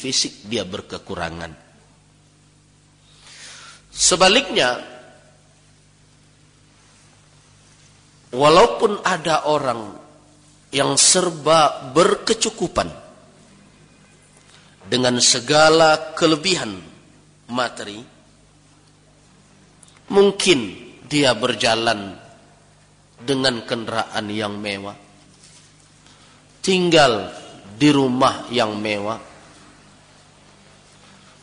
fisik dia berkekurangan. Sebaliknya, walaupun ada orang yang serba berkecukupan dengan segala kelebihan materi, mungkin dia berjalan dengan kendaraan yang mewah, tinggal di rumah yang mewah,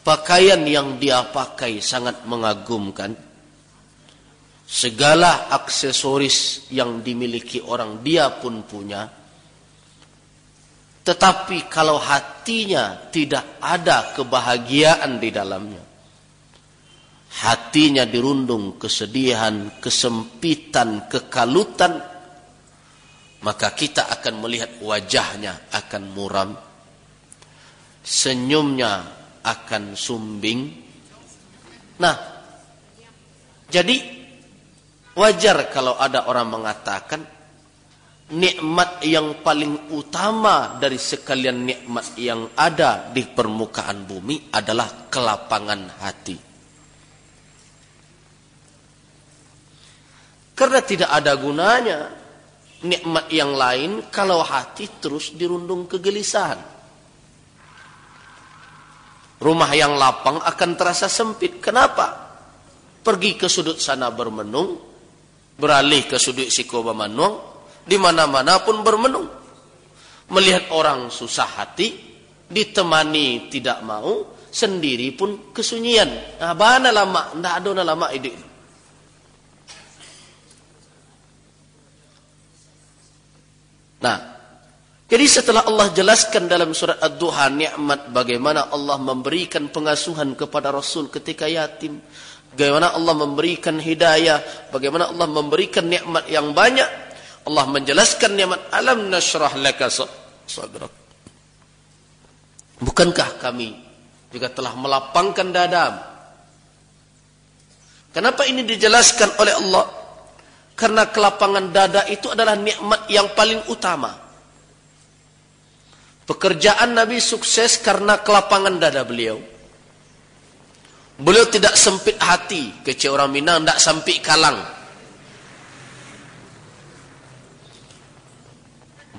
pakaian yang dia pakai sangat mengagumkan, segala aksesoris yang dimiliki orang dia pun punya. Tetapi kalau hatinya tidak ada kebahagiaan di dalamnya, hatinya dirundung kesedihan, kesempitan, kekalutan, maka kita akan melihat wajahnya akan muram, senyumnya akan sumbing. Nah, jadi wajar kalau ada orang mengatakan nikmat yang paling utama dari sekalian nikmat yang ada di permukaan bumi adalah kelapangan hati. Karena tidak ada gunanya nikmat yang lain kalau hati terus dirundung kegelisahan. Rumah yang lapang akan terasa sempit. Kenapa? Pergi ke sudut sana bermenung, beralih ke sudut siku bermenung, di mana-mana pun bermenung. Melihat orang susah hati, ditemani tidak mau, sendiri pun kesunyian. Nah, bana lama, ndak ada lama ide. Nah, jadi setelah Allah jelaskan dalam surat Ad-Duha nikmat bagaimana Allah memberikan pengasuhan kepada Rasul ketika yatim, bagaimana Allah memberikan hidayah, bagaimana Allah memberikan nikmat yang banyak, Allah menjelaskan nikmat alam nashrah laka sadrak. Bukankah kami juga telah melapangkan dadamu? Kenapa ini dijelaskan oleh Allah? Karena kelapangan dada itu adalah nikmat yang paling utama. Pekerjaan Nabi sukses karena kelapangan dada beliau. Beliau tidak sempit hati, kecil orang Minang tidak sampai kalang.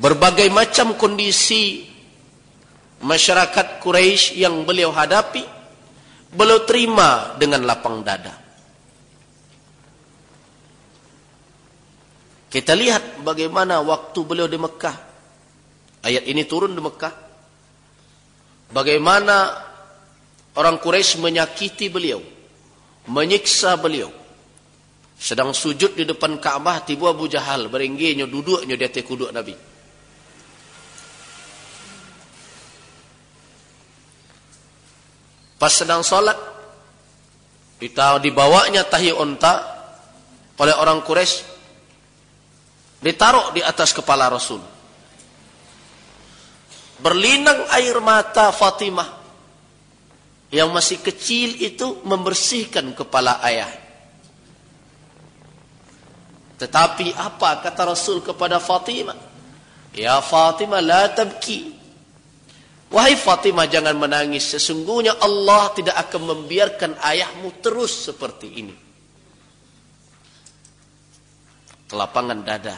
Berbagai macam kondisi masyarakat Quraisy yang beliau hadapi, beliau terima dengan lapang dada. Kita lihat bagaimana waktu beliau di Mekah. Ayat ini turun di Mekah. Bagaimana orang Quraisy menyakiti beliau, menyiksa beliau. Sedang sujud di depan Ka'bah, tiba Abu Jahal berenggenyo duduknya di atas kuduk Nabi. Pas sedang sholat, dibawanya tahi unta oleh orang Quraisy, ditaruh di atas kepala Rasul. Berlinang air mata Fatimah yang masih kecil itu membersihkan kepala ayah. Tetapi apa kata Rasul kepada Fatimah? Ya Fatimah, la tabki. Wahai Fatimah, jangan menangis. Sesungguhnya Allah tidak akan membiarkan ayahmu terus seperti ini. Kelapangan dada.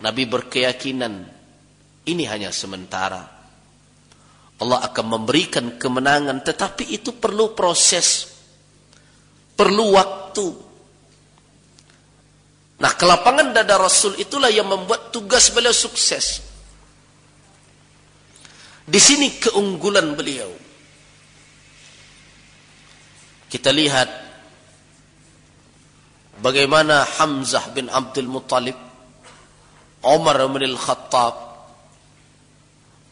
Nabi berkeyakinan ini hanya sementara. Allah akan memberikan kemenangan, tetapi itu perlu proses, perlu waktu. Nah, kelapangan dada Rasul itulah yang membuat tugas beliau sukses. Di sini keunggulan beliau. Kita lihat bagaimana Hamzah bin Abdul Muttalib, Umar bin Al-Khattab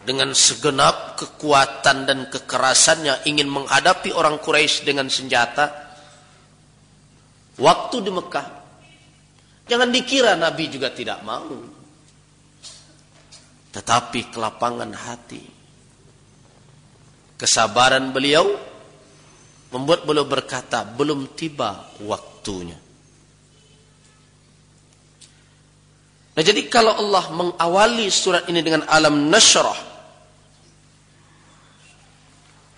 dengan segenap kekuatan dan kekerasannya ingin menghadapi orang Quraisy dengan senjata. Waktu di Mekah, jangan dikira Nabi juga tidak mau. Tetapi kelapangan hati, kesabaran beliau membuat beliau berkata, belum tiba waktunya. Nah, jadi kalau Allah mengawali surat ini dengan alam nashrah,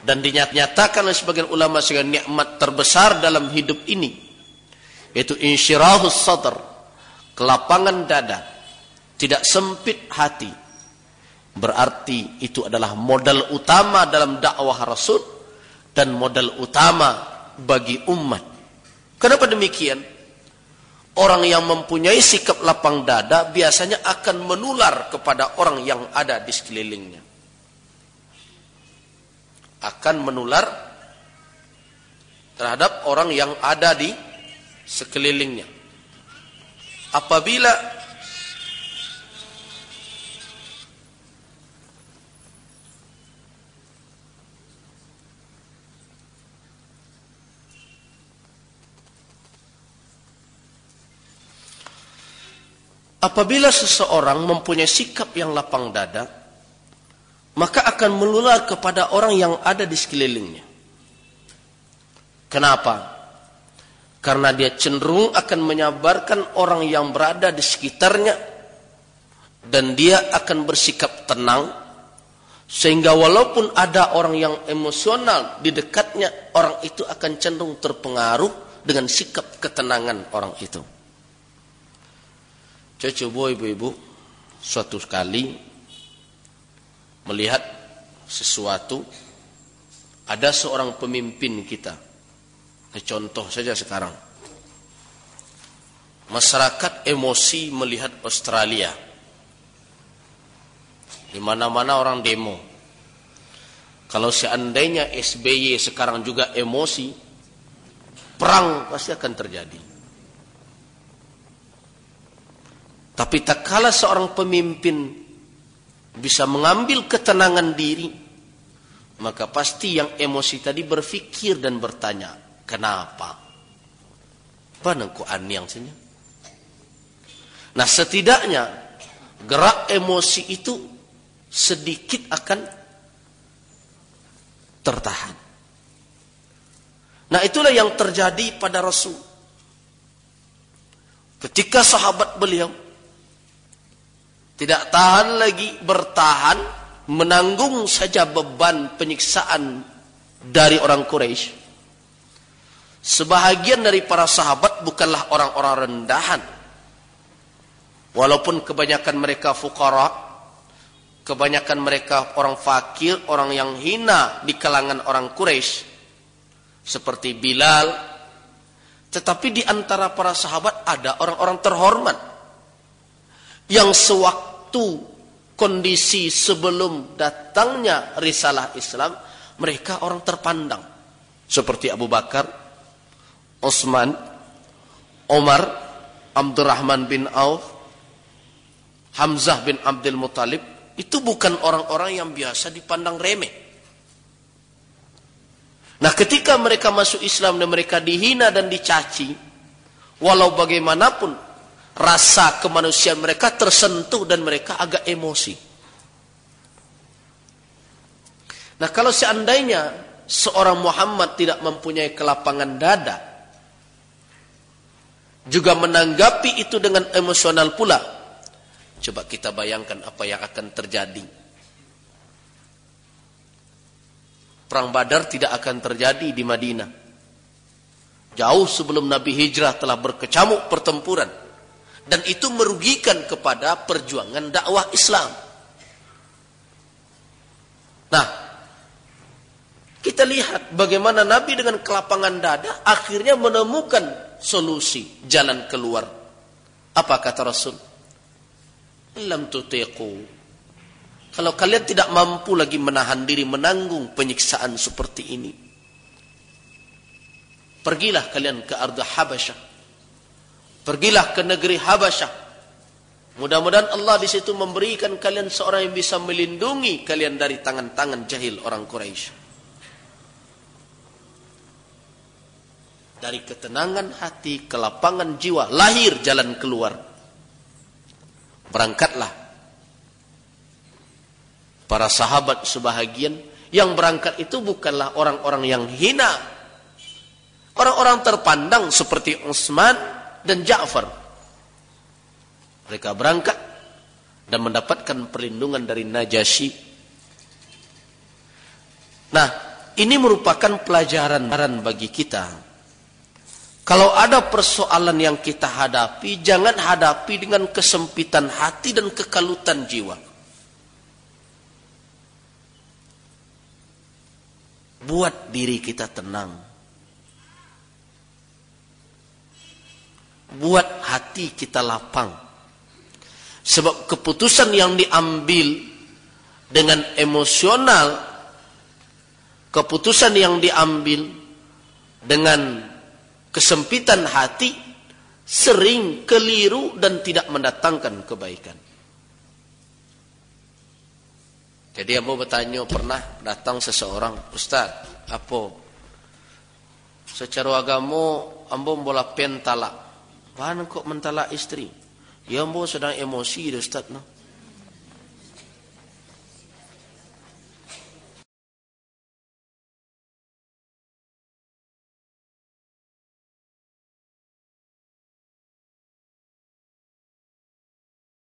dan dinyatakan oleh sebagian ulama sebagai nikmat terbesar dalam hidup ini, yaitu insyirahus sadr, kelapangan dada, tidak sempit hati. Berarti itu adalah modal utama dalam dakwah Rasul dan modal utama bagi umat. Kenapa demikian? Orang yang mempunyai sikap lapang dada biasanya akan menular kepada orang yang ada di sekelilingnya. Akan menular terhadap orang yang ada di sekelilingnya. Apabila seseorang mempunyai sikap yang lapang dada, maka akan menular kepada orang yang ada di sekelilingnya. Kenapa? Karena dia cenderung akan menyabarkan orang yang berada di sekitarnya, dan dia akan bersikap tenang, sehingga walaupun ada orang yang emosional di dekatnya, orang itu akan cenderung terpengaruh dengan sikap ketenangan orang itu. Coba ibu-ibu suatu kali melihat sesuatu, ada seorang pemimpin kita, contoh saja sekarang, masyarakat emosi melihat Australia, di mana-mana orang demo. Kalau seandainya SBY sekarang juga emosi, perang pasti akan terjadi. Tapi tak kala seorang pemimpin bisa mengambil ketenangan diri, maka pasti yang emosi tadi berpikir dan bertanya, kenapa? Panangku aniang saja. Nah, setidaknya gerak emosi itu sedikit akan tertahan. Nah, itulah yang terjadi pada Rasul. Ketika sahabat beliau tidak tahan lagi bertahan, menanggung saja beban penyiksaan dari orang Quraisy. Sebahagian dari para sahabat bukanlah orang-orang rendahan. Walaupun kebanyakan mereka fuqara, kebanyakan mereka orang fakir, orang yang hina di kalangan orang Quraisy, seperti Bilal. Tetapi di antara para sahabat ada orang-orang terhormat yang sewaktu kondisi sebelum datangnya risalah Islam, mereka orang terpandang, seperti Abu Bakar, Utsman, Umar, Abdurrahman bin Auf, Hamzah bin Abdul Muttalib. Itu bukan orang-orang yang biasa dipandang remeh. Nah, ketika mereka masuk Islam dan mereka dihina dan dicaci, walau bagaimanapun rasa kemanusiaan mereka tersentuh dan mereka agak emosi. Nah, kalau seandainya seorang Muhammad tidak mempunyai kelapangan dada, juga menanggapi itu dengan emosional pula, coba kita bayangkan apa yang akan terjadi. Perang Badar tidak akan terjadi di Madinah. Jauh sebelum Nabi hijrah telah berkecamuk pertempuran. Dan itu merugikan kepada perjuangan dakwah Islam. Nah, kita lihat bagaimana Nabi dengan kelapangan dada akhirnya menemukan solusi, jalan keluar. Apa kata Rasul? Lam tutiqu. Kalau kalian tidak mampu lagi menahan diri menanggung penyiksaan seperti ini, pergilah kalian ke Arda Habasyah. Pergilah ke negeri Habasyah. Mudah-mudahan Allah di situ memberikan kalian seorang yang bisa melindungi kalian dari tangan-tangan jahil orang Quraisy. Dari ketenangan hati, kelapangan jiwa, lahir jalan keluar. Berangkatlah para sahabat sebahagian. Yang berangkat itu bukanlah orang-orang yang hina, orang-orang terpandang seperti Utsman dan Ja'far. Mereka berangkat dan mendapatkan perlindungan dari Najasyi. Nah, ini merupakan pelajaran bagi kita. Kalau ada persoalan yang kita hadapi, jangan hadapi dengan kesempitan hati dan kekalutan jiwa. Buat diri kita tenang. Buat hati kita lapang. Sebab keputusan yang diambil dengan emosional, keputusan yang diambil dengan kesempitan hati, sering keliru dan tidak mendatangkan kebaikan. Jadi ambo bertanya, pernah datang seseorang, Ustaz, apa? Secara agama, ambo bola pentalak. Mana kok mentalak istri? Ya ambo sedang emosi, Ustaz. No?